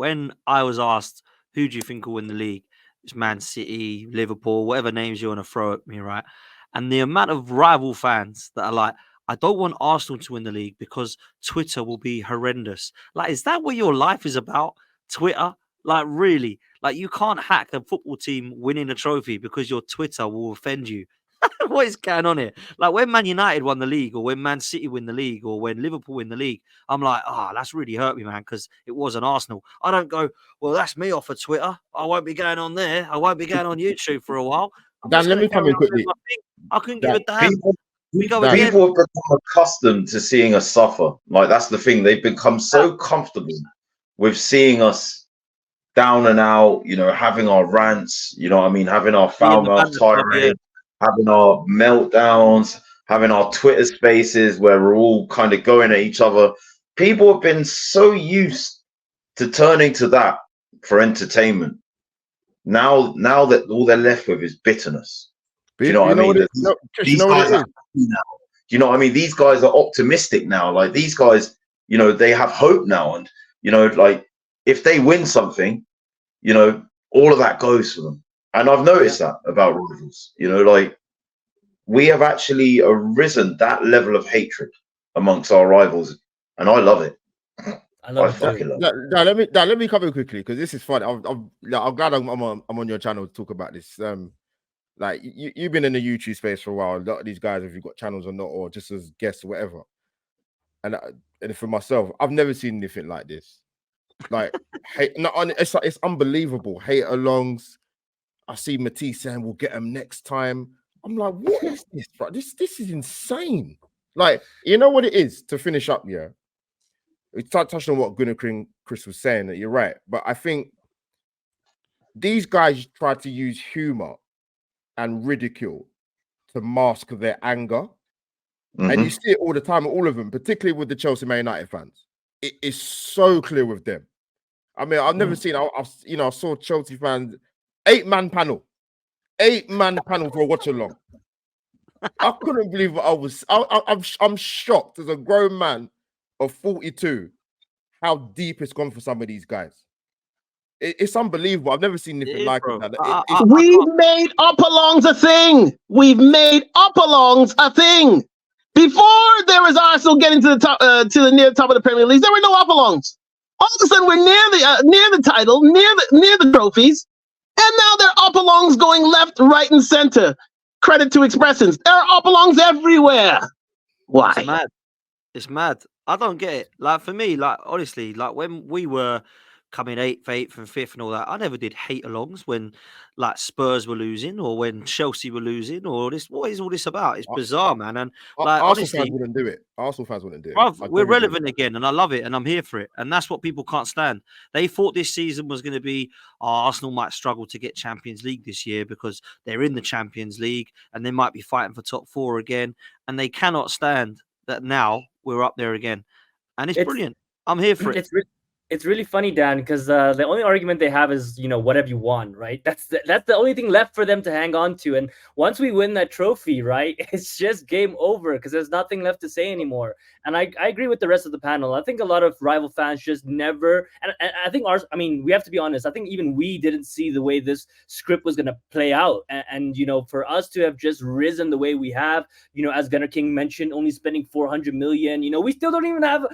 when I was asked, who do you think will win the league? It's Man City, Liverpool, whatever names you want to throw at me, right? And the amount of rival fans that are like, I don't want Arsenal to win the league because Twitter will be horrendous. Like, is that what your life is about? Twitter? Like, really? Like, you can't hack a football team winning a trophy because your Twitter will offend you. What is going on here? Like, when Man United won the league, or when Man City win the league, or when Liverpool win the league, I'm like, that's really hurt me, man, because it wasn't Arsenal. I don't go, well, that's me off of Twitter. I won't be going on there. I won't be going on YouTube for a while. Dan, let me come in quickly. I couldn't give a damn. People have become accustomed to seeing us suffer. Like, that's the thing. They've become so comfortable with seeing us down and out, you know, having our rants, you know what I mean, having our foul mouth tirade, having our meltdowns, having our Twitter spaces where we're all kind of going at each other. People have been so used to turning to that for entertainment. Now that all they're left with is bitterness. Do you know what I mean? These guys are happy now. Do you know what I mean? These guys are optimistic now. Like, these guys, you know, they have hope now. And, you know, like, if they win something, you know, all of that goes for them. And I've noticed that about rivals. You know, like, we have actually arisen that level of hatred amongst our rivals. And I love it. I fucking love it. Let me cover quickly, because this is fun. I'm glad I'm on your channel to talk about this. Like, you've been in the YouTube space for a while. A lot of these guys, if you've got channels or not, or just as guests or whatever. And for myself, I've never seen anything like this. Like, it's unbelievable. Hate alongs. I see Matisse saying we'll get them next time. I'm like, what is this, bro? This is insane. Like, you know what it is, to finish up, yeah? We touched on what Gunnar Chris was saying, that you're right. But I think these guys try to use humor and ridicule to mask their anger. Mm-hmm. And you see it all the time, all of them, particularly with the Chelsea Man United fans. It is so clear with them. I mean, I've never seen, I saw Chelsea fans, 8-man panel for a watch along. I couldn't believe what I'm shocked as a grown man of 42 how deep it's gone for some of these guys. It's unbelievable. I've never seen anything like it. We've made up-alongs a thing. We've made up-alongs a thing. Before there was Arsenal getting to the top, near the top of the Premier League, there were no up-alongs. All of a sudden, we're near the title, near the trophies, and now there are up-alongs going left, right, and center. Credit to Expressions. There are up-alongs everywhere. Why? It's mad. I don't get it. Like, for me, like, honestly, like, when we were coming 8th, and 5th and all that, I never did hate alongs when, like, Spurs were losing or when Chelsea were losing or this. What is all this about? It's bizarre, man. And like, Arsenal fans wouldn't do it. Arsenal fans wouldn't do it. Bruv, we're relevant again, and I love it, and I'm here for it. And that's what people can't stand. They thought this season was going to be, Arsenal might struggle to get Champions League this year because they're in the Champions League and they might be fighting for top 4 again. And they cannot stand that now we're up there again. And it's brilliant. I'm here for it. It's really funny, Dan, because the only argument they have is, you know, what have you won, right? That's the only thing left for them to hang on to. And once we win that trophy, right, it's just game over because there's nothing left to say anymore. And I agree with the rest of the panel. I think a lot of rival fans just never, and I think we have to be honest. I think even we didn't see the way this script was going to play out. And, you know, for us to have just risen the way we have, you know, as Gunnar King mentioned, only spending 400 million, you know, we still don't even have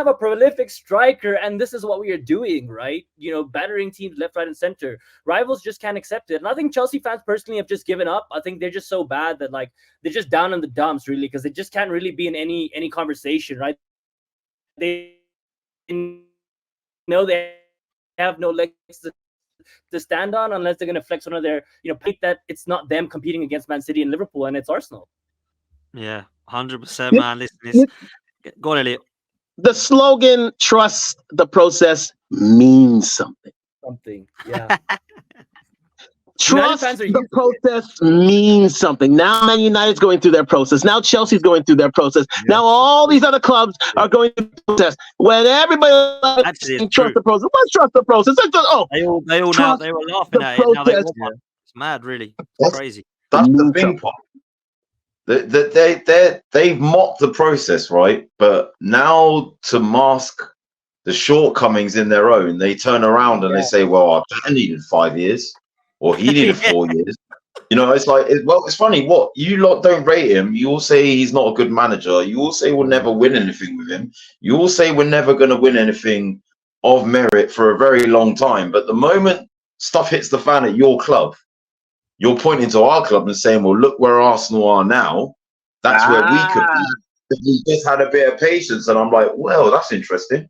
a prolific striker. And this is what we are doing, right? You know, battering teams left, right, and center. Rivals just can't accept it. And I think Chelsea fans personally have just given up. I think they're just so bad that, like, they're just down in the dumps, really, because they just can't really be in any conversation, right? They know they have no legs to stand on unless they're going to flex one of their, you know, plate that it's not them competing against Man City and Liverpool, and it's Arsenal. Yeah, 100%, man. Listen, go on, Elliot. The slogan, trust the process, means something. Yeah. Trust the process means something. Now Man United's going through their process. Now Chelsea's going through their process. Yeah. Now all these other clubs are going through the process. When everybody trust the process. Let's trust the process. They all now, they were laughing at it. Now they it's mad, really. It's crazy. That's the thing part. They've mocked the process, right? But now to mask the shortcomings in their own, they turn around and they say, well, I needed 5 years or he needed 4 years. You know, it's like, well, it's funny. What you lot don't rate him. You all say he's not a good manager. You all say we'll never win anything with him. You all say we're never going to win anything of merit for a very long time. But the moment stuff hits the fan at your club, you're pointing to our club and saying, well, look where Arsenal are now. That's where we could be if we just had a bit of patience. And I'm like, well, that's interesting.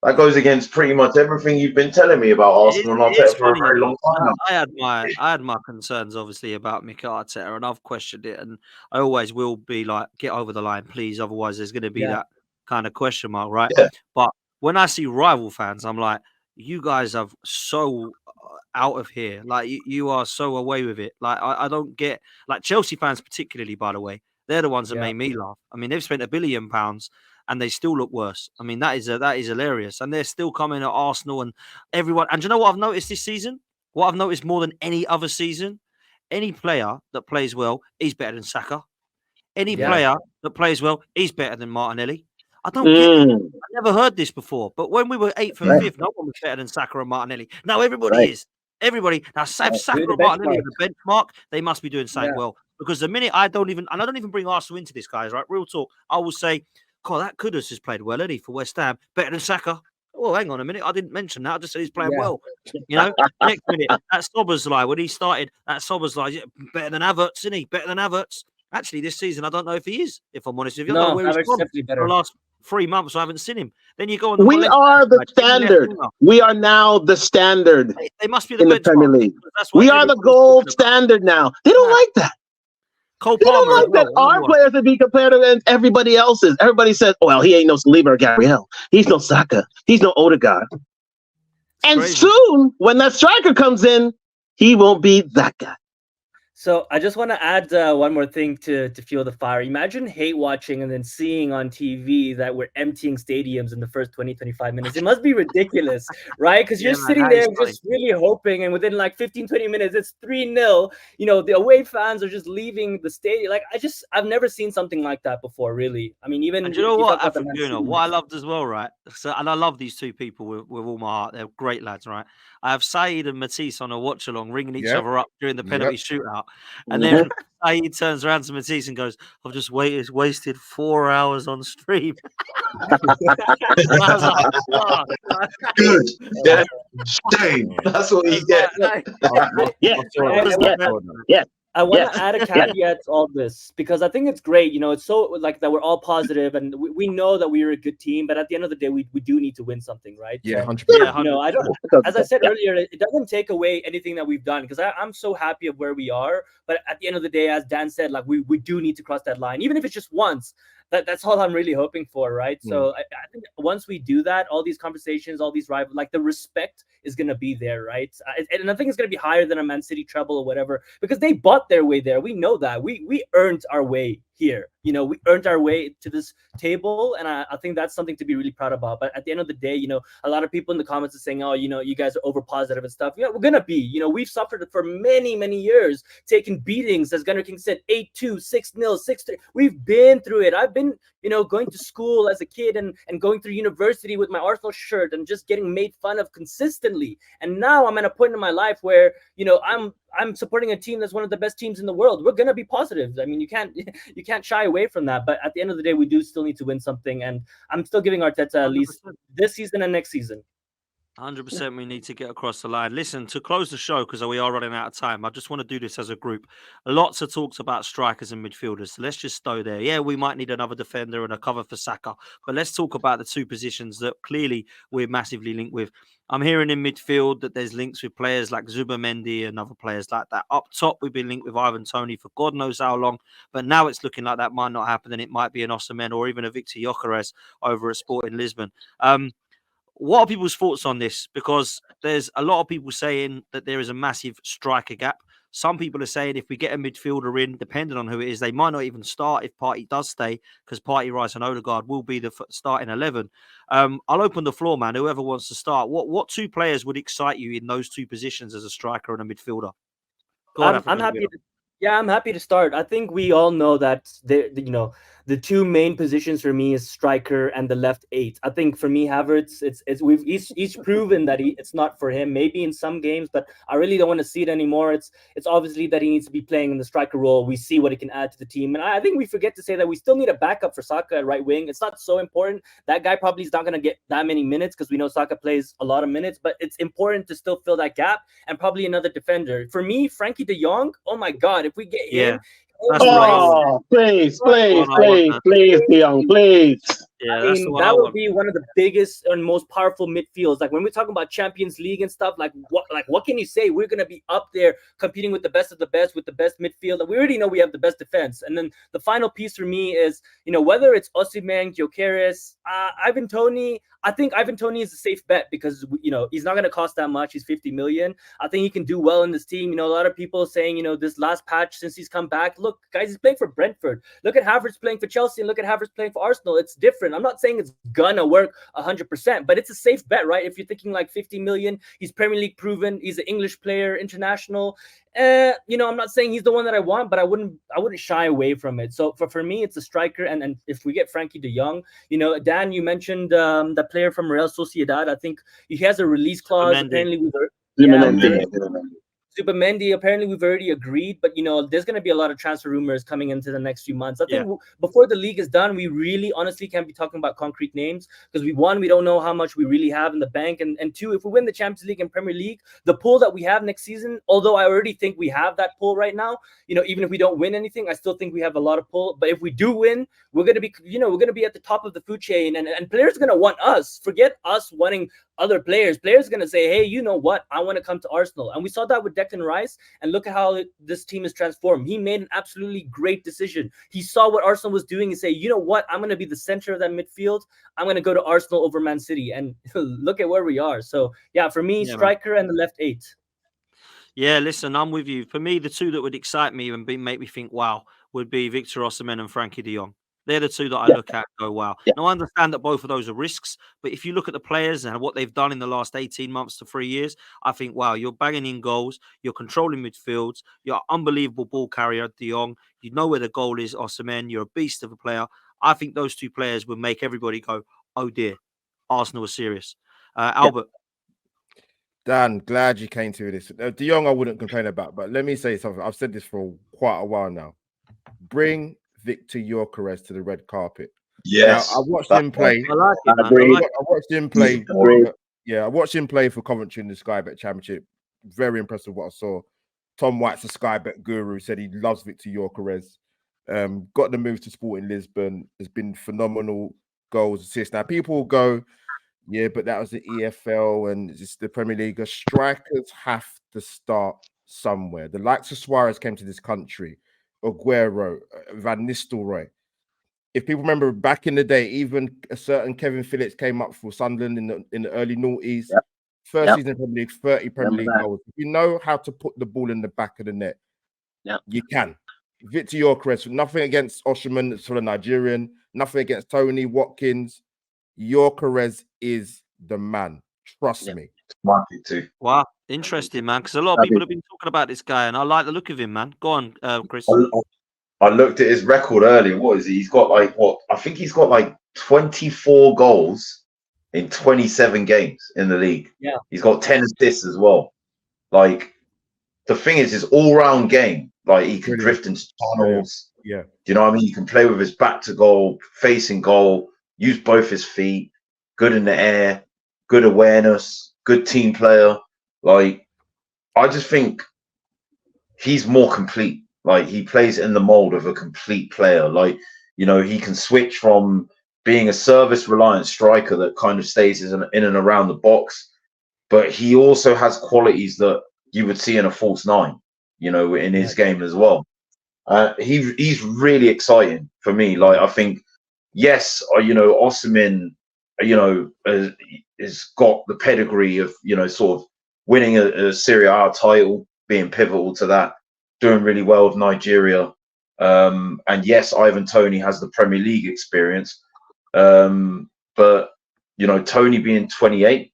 That goes against pretty much everything you've been telling me about Arsenal and Arteta for a very long time now. I had my concerns obviously about Mikel Arteta, and I've questioned it, and I always will be like, get over the line, please. Otherwise, there's going to be that kind of question mark, right? Yeah. But when I see rival fans, I'm like, you guys are so out of here. Like you are so away with it. Like I don't get, like Chelsea fans particularly, by the way, they're the ones that made me laugh. I mean, they've spent £1 billion and they still look worse. I mean, that is hilarious. And they're still coming at Arsenal and everyone. And do you know what I've noticed this season? What I've noticed more than any other season? Any player that plays well, he's better than Saka. Any player that plays well, he's better than Martinelli. I don't get it. I never heard this before. But when we were 8th and 5th, no one was better than Saka and Martinelli. Now everybody is. Everybody. Now, if Saka and Martinelli are the benchmark, they must be doing something well. Because the minute I don't even bring Arsenal into this, guys, right? Real talk. I will say, God, that Kudus has played well, hasn't he, for West Ham? Better than Saka. Oh, hang on a minute. I didn't mention that. I just said he's playing well. You know, next minute, that Soberslai, when he started, that Soberslai, better than Havertz, isn't he? Better than Havertz. Actually, this season, I don't know if he is, if I'm honest with you. I don't know where he's gone for the last 3 months. I haven't seen him. Then you go on the We are the standard. We are now the standard. They must be the in the Premier League. We are the gold standard now. They don't like that. Cole they Palmer don't like that our players would be compared to everybody else's. Everybody says, well, he ain't no Saliba or Gabriel. He's no Saka. He's no Odegaard. And soon, when that striker comes in, he won't be that guy. So I just want to add one more thing to fuel the fire. Imagine hate watching and then seeing on TV that we're emptying stadiums in the first 20-25 minutes. It must be ridiculous, right? Because you're sitting there just really hoping, and within like 15-20 minutes, it's 3-0. You know, the away fans are just leaving the stadium. Like, I've never seen something like that before, really. I mean, even... And you know what, what I loved as well, right? So, and I love these two people with all my heart. They're great lads, right? I have Saeed and Matisse on a watch-along, ringing each other up during the penalty shootout. And then Saeed turns around to Matisse and goes, I've just wasted 4 hours on stream. Good. Yeah. Shame. That's what you get. I want to add a caveat to all this because I think it's great. You know, it's so like that we're all positive and we know that we're a good team, but at the end of the day, we do need to win something, right? Yeah, 100%. You know, I don't. As I said earlier, it doesn't take away anything that we've done because I'm so happy of where we are. But at the end of the day, as Dan said, like we do need to cross that line, even if it's just once. That's all I'm really hoping for, right? So I think once we do that, all these conversations, all these rivals, like the respect is going to be there, right? And I think it's going to be higher than a Man City treble or whatever because they bought their way there. We know that. We earned our way here. You know, we earned our way to this table, and I think that's something to be really proud about. But at the end of the day, you know, a lot of people in the comments are saying, oh, you know, you guys are over positive and stuff. Yeah, we're going to be. You know, we've suffered for many, many years, taking beatings, as Gunnar King said, 8-2, 6-0, 6-3. We've been through it. I've been, you know, going to school as a kid and going through university with my Arsenal shirt and just getting made fun of consistently. And now I'm at a point in my life where, you know, I'm supporting a team that's one of the best teams in the world. We're gonna be positive. I mean, you can't shy away from that. But at the end of the day, we do still need to win something. And I'm still giving Arteta at least this season and next season. 100% we need to get across the line. Listen, to close the show, because we are running out of time, I just want to do this as a group. Lots of talks about strikers and midfielders. So let's just stow there. Yeah, we might need another defender and a cover for Saka. But let's talk about the two positions that clearly we're massively linked with. I'm hearing in midfield that there's links with players like Zubomendi and other players like that. Up top, we've been linked with Ivan Toney for God knows how long. But now it's looking like that might not happen, and it might be an Osimhen or even a Victor Gyökeres over at Sporting Lisbon. What are people's thoughts on this? Because there's a lot of people saying that there is a massive striker gap. Some people are saying if we get a midfielder in, depending on who it is, they might not even start if Partey does stay, because Partey, Rice and Odegaard will be the starting 11. I'll open the floor, man. Whoever wants to start. What two players would excite you in those two positions as a striker and a midfielder? I'm happy. Yeah, I'm happy to start. I think we all know that the two main positions for me is striker and the left eight. I think for me, Havertz, it's we've each proven that it's not for him. Maybe in some games, but I really don't want to see it anymore. It's obviously that he needs to be playing in the striker role. We see what he can add to the team, and I think we forget to say that we still need a backup for Saka at right wing. It's not so important. That guy probably is not going to get that many minutes because we know Saka plays a lot of minutes, but it's important to still fill that gap and probably another defender. For me, Frankie De Jong. Oh my God, if we get Yeah, him, that's oh the one I my want. Oh, please, God, The please, one I want, please, man. please, Dion, please. Yeah, I that's the mean, one I that would want. be one of the biggest and most powerful midfields. Like when we're talking about Champions League and stuff, what can you say? We're gonna be up there competing with the best of the best, with the best midfield. We already know we have the best defense. And then the final piece for me is, whether it's Osimhen, Gyökeres, Ivan Toney. I think Ivan Toney is a safe bet because he's not gonna cost that much. He's 50 million. I think he can do well in this team. A lot of people saying, this last patch since he's come back. Look, guys, he's playing for Brentford. Look at Havertz playing for Chelsea and look at Havertz playing for Arsenal. It's different. I'm not saying it's gonna work 100%, but it's a safe bet, right? If you're thinking like 50 million, he's Premier League proven, he's an English player, international. I'm not saying he's the one that I want, but I wouldn't shy away from it. So for me, it's a striker, and if we get Frankie De Jong, Dan, you mentioned the player from Real Sociedad. I think he has a release clause. Mendy. Apparently, Zubimendi. Zubimendi, apparently we've already agreed, but there's going to be a lot of transfer rumors coming into the next few months. I think before the league is done, we really honestly can't be talking about concrete names because we don't know how much we really have in the bank, and two, if we win the Champions League and Premier League, the pool that we have next season, although I already think we have that pool right now, even if we don't win anything, I still think we have a lot of pull. But if we do win, we're going to be at the top of the food chain, and players are going to want us. Forget us wanting other players. Players are going to say, hey, you know what? I want to come to Arsenal. And we saw that with Declan Rice. And look at how this team is transformed. He made an absolutely great decision. He saw what Arsenal was doing and say, you know what? I'm going to be the center of that midfield. I'm going to go to Arsenal over Man City. And look at where we are. So, yeah, for me, striker and the left eight. Yeah, listen, I'm with you. For me, the two that would excite me and make me think, wow, would be Victor Osimhen and Frankie De Jong. They're the two that I look at and go, wow. Yeah. Now, I understand that both of those are risks, but if you look at the players and what they've done in the last 18 months to 3 years, I think, wow, you're banging in goals, you're controlling midfields, you're an unbelievable ball carrier, De Jong. You know where the goal is, Osimhen. You're a beast of a player. I think those two players would make everybody go, oh dear, Arsenal are serious. Albert. Dan, glad you came to this. De Jong, I wouldn't complain about, but let me say something. I've said this for quite a while now. Bring Victor Gyökeres to the red carpet. Yes, now, I watched him play. I like it, man. I watched him play. I watched him play for Coventry in the Sky Bet Championship. Very impressed with what I saw. Tom White's a Sky Bet guru, said he loves Victor Gyökeres. Got the move to Sporting Lisbon. Has been phenomenal goals, assists. Now people will go, yeah, but that was the EFL and it's the Premier League. Strikers have to start somewhere. The likes of Suarez came to this country, Aguero, Van Nistelrooy. If people remember back in the day, even a certain Kevin Phillips came up for Sunderland in the early noughties. Yep. First Yep. season in Premier League, 30 Premier League goals. If you know how to put the ball in the back of the net, you can. Victor Gyökeres, nothing against Osimhen, it's for the Nigerian, nothing against Tony Watkins. Gyökeres is the man. Trust me. Market too. Wow, interesting, man. Because a lot of people have been talking about this guy, and I like the look of him, man. Go on, Chris. I looked at his record earlier. What is he? He's got I think he's got like 24 goals in 27 games in the league. Yeah. He's got 10 assists as well. Like, the thing is, his all-round game, like he can drift into tunnels. Yeah. Do you know what I mean? He can play with his back to goal, facing goal, use both his feet, good in the air, good awareness, good team player. Like, I just think he's more complete. Like, he plays in the mold of a complete player. Like, he can switch from being a service-reliant striker that kind of stays in and around the box, but he also has qualities that you would see in a false nine, in his game as well. He's really exciting for me. Like, I think, yes, Osimhen, has got the pedigree of, sort of winning a Serie A title, being pivotal to that, doing really well with Nigeria. And yes, Ivan Toney has the Premier League experience. But, Toney being 28,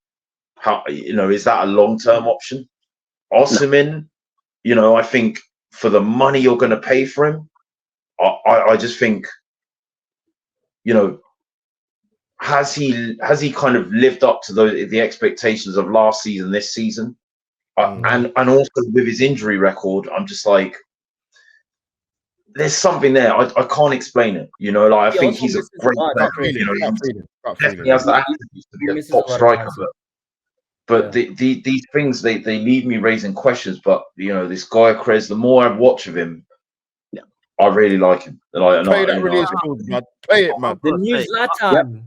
how, is that a long-term option? Osimhen, I think for the money you're going to pay for him, I just think, you know, has he kind of lived up to the expectations of last season, this season? And also with his injury record, I'm just like, there's something there. I can't explain it. You know, like I think he's a great player. You know, he has the attributes to be a top striker, but these things they leave me raising questions. But you know, this guy Krez, the more I watch of him, I really like him. Play that release, man. Play it, man. The new Zlatan.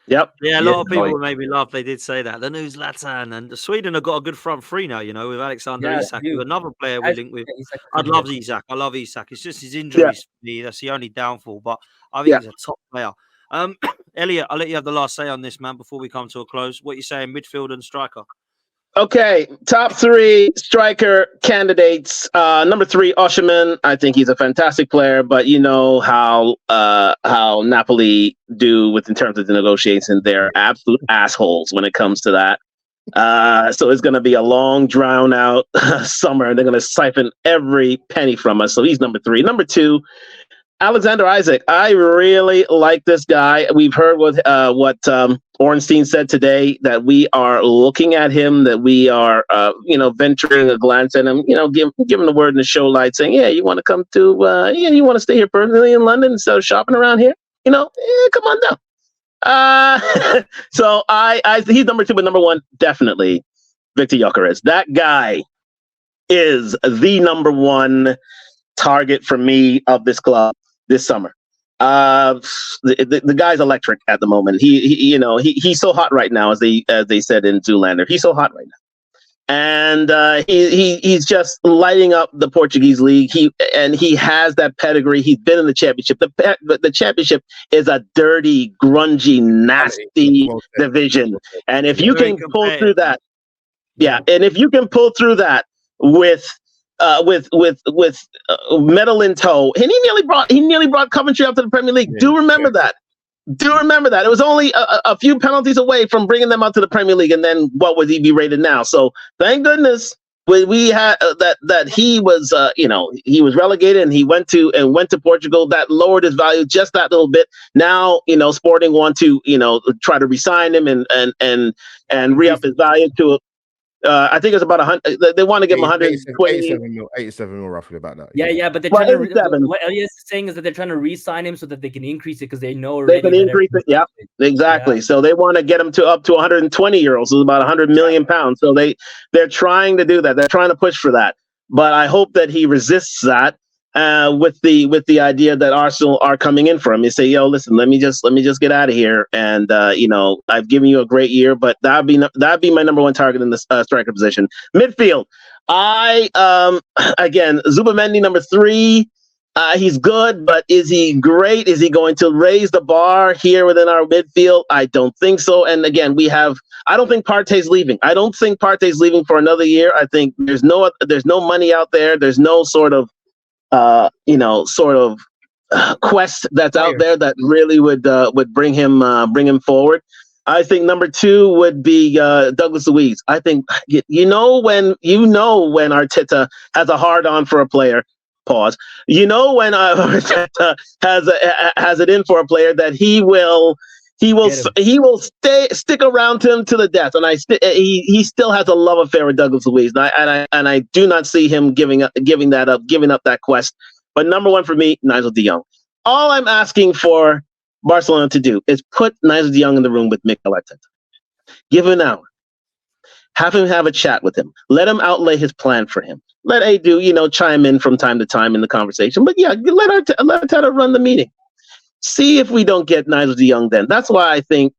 Yep. Yeah, a lot of people made me laugh. They did say that. The new Zlatan, and Sweden have got a good front three now, you know, with Alexander Isak, who another player we link with. I love Isak. I love Isak. It's just his injuries for me. That's the only downfall. But I think he's a top player. Elliot, I'll let you have the last say on this, man, before we come to a close. What you saying, midfield and striker? Okay, top 3 striker candidates. Number 3, Osimhen. I think he's a fantastic player, but you know how Napoli do in terms of the negotiation. They're absolute assholes when it comes to that. So it's going to be a long, drawn out summer, and they're going to siphon every penny from us. So he's number 3. Number 2, Alexander Isak. I really like this guy. We've heard what Ornstein said today, that we are looking at him, that we are, venturing a glance at him, give him the word in the show light saying, yeah, you want to come to, you want to stay here permanently in London instead of shopping around here? Come on down. So he's number 2, but number 1, definitely Victor Gyökeres. That guy is the number 1 target for me of this club this summer. The guy's electric at the moment. He's so hot right now, as they said in Zoolander. He's so hot right now, and he's just lighting up the Portuguese league. He has that pedigree. He's been in the championship. The championship is a dirty, grungy, nasty division, and if you can pull through that, and if you can pull through that with medal in tow, and he nearly brought Coventry up to the Premier League. Do remember that. It was only a few penalties away from bringing them up to the Premier League, and then what would he be rated now? So thank goodness we had that he was he was relegated, and he went to Portugal. That lowered his value just that little bit. Now Sporting want to try to re-sign him and re-up his value to I think it's about 100. They want to give him 87 mil, roughly about that. Yeah, but they're trying to. What Elias is saying is that they're trying to re-sign him so that they can increase it, because they know already they can increase it. Yeah, exactly. Yeah. So they want to get him up to 120 euros, so about 100 million pounds. So they're trying to do that. They're trying to push for that. But I hope that he resists that. With the idea that Arsenal are coming in for him, you say, "Yo, listen, let me just get out of here." And I've given you a great year, but that'd be my number 1 target in the striker position. Midfield, again, Zubamendi, number 3. He's good, but is he great? Is he going to raise the bar here within our midfield? I don't think so. And again, I don't think Partey's leaving. I don't think Partey's leaving for another year. I think there's no money out there. There's no sort of quest that's out there that really would bring him forward. I think number 2 would be Douglas Luiz. I think when Arteta has a hard on for a player. Pause. When Arteta has it in for a player, that he will stick around him to the death, and he still has a love affair with Douglas Luiz, and I do not see him giving up that quest. But number 1 for me, Nigel de Jong. All I'm asking for Barcelona to do is put Nigel de Jong in the room with Mikel Arteta. Give him an hour. Have him have a chat with him. Let him outlay his plan for him. Let Edu, chime in from time to time in the conversation. But yeah, let Arteta run the meeting. See if we don't get Nigel de Jong then. That's why I think,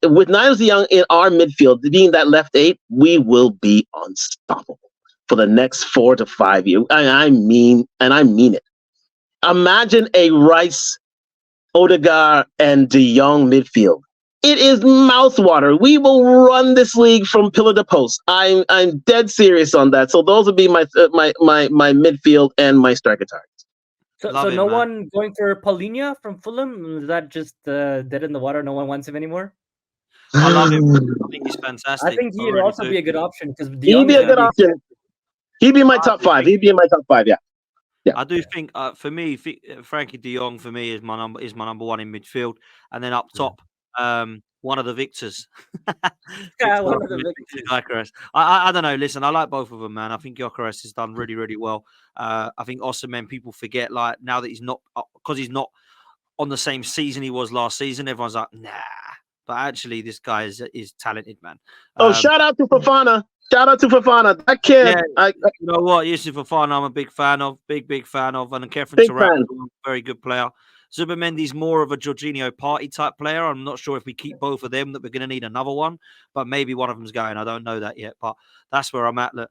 with Nigel de Jong in our midfield, being that left 8, we will be unstoppable for the next 4 to 5 years. I mean it. Imagine a Rice, Odegaard, and de Jong midfield. It is mouthwater. We will run this league from pillar to post. I'm dead serious on that. So those would be my midfield and my striker targets. So no one going for Paulinho from Fulham? Is that just dead in the water? No one wants him anymore? I love him. I think he's fantastic. I think he'd also be a good option, because he'd be a good option. He'd be in my top five. He'd be in my top five. Yeah. I do think for me, Frankie De Jong for me is my number one in midfield, and then up top, one of the victors. Yeah, one of the victors. Gyökeres. I don't know. Listen, I like both of them, man. I think Gyökeres has done really, really well. I think Osimhen, people forget like now that he's not because he's not on the same season he was last season. Everyone's like, nah, but actually, this guy is talented, man. Shout out to Fofana. Shout out to Fofana. That kid. Yeah, you know what? Yusuf Fofana, I'm a big fan of. Big fan of. And Kefren Big Turam, fan. very good player. Zubimendi's more of a Jorginho party type player. I'm not sure if we keep both of them that we're going to need another one, but maybe one of them's going. I don't know that yet, but that's where I'm at. Look,